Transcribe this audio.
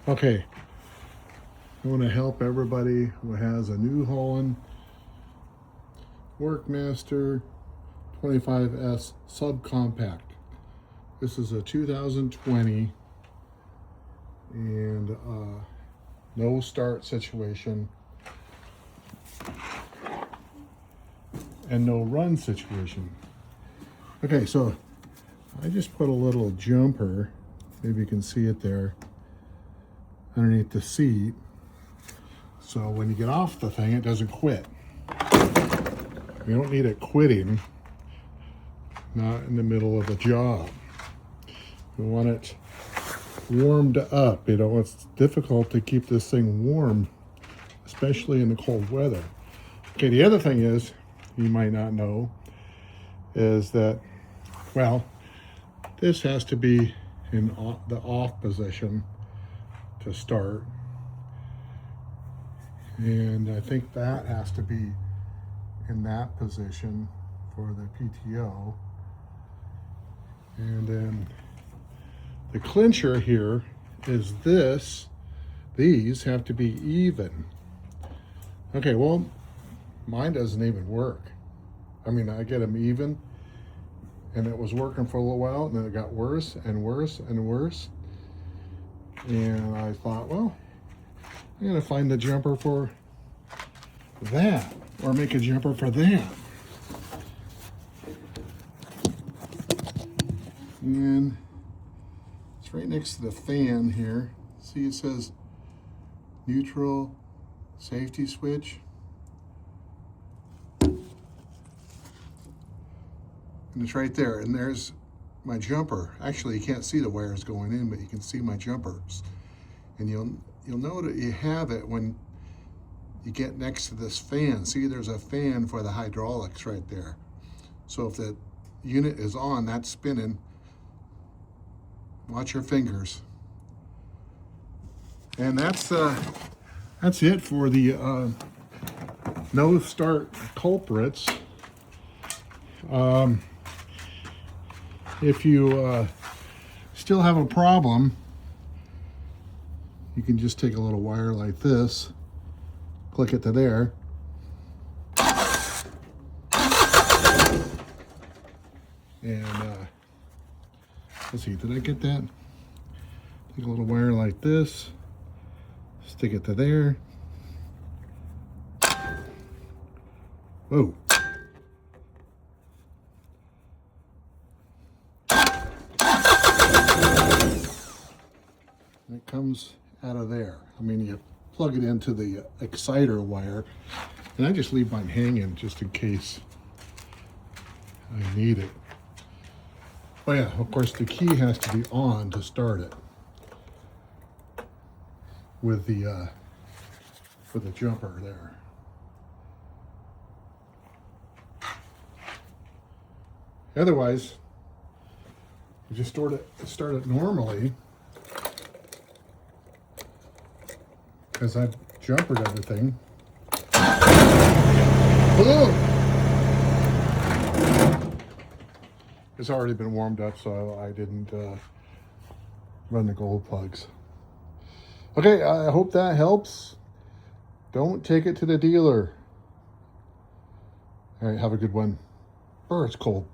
Okay, I want to help everybody who has a new Holland Work Master 25S Subcompact. This is a 2020 and no start situation and no run situation. Okay, so I just put a little jumper, maybe you can see it there, underneath the seat, so when you get off the thing it doesn't quit. You don't need it quitting, not in the middle of a job. You want it warmed up. You know, it's difficult to keep this thing warm, especially in the cold weather. Okay, the other thing is, you might not know, is that, well, this has to be in the off position to start, and I think that has to be in that position for the PTO. And then the clincher here is these have to be even. Okay, well, mine doesn't even work. I mean, I get them even, and it was working for a little while, and then it got worse and worse and worse. And I thought, well, I'm gonna find the jumper for that, or make a jumper for that. And it's right next to the fan here. See, it says neutral safety switch. And it's right there, and there's my jumper. Actually, you can't see the wires going in, but you can see my jumpers. And you'll know that you have it when you get next to this fan. See, there's a fan for the hydraulics right there. So if the unit is on, that's spinning. Watch your fingers. And that's it for the no start culprits. If you still have a problem, you can just take a little wire like this, click it to there, and let's see, did I get that? Take a little wire like this, stick it to there. Whoa. It comes out of there. I mean, you plug it into the exciter wire, and I just leave mine hanging just in case I need it. Oh yeah, of course the key has to be on to start it with the jumper there. Otherwise, you just start it normally, because I've jumpered everything. Hello! It's already been warmed up, so I didn't run the gold plugs. Okay, I hope that helps. Don't take it to the dealer. All right, have a good one. It's cold.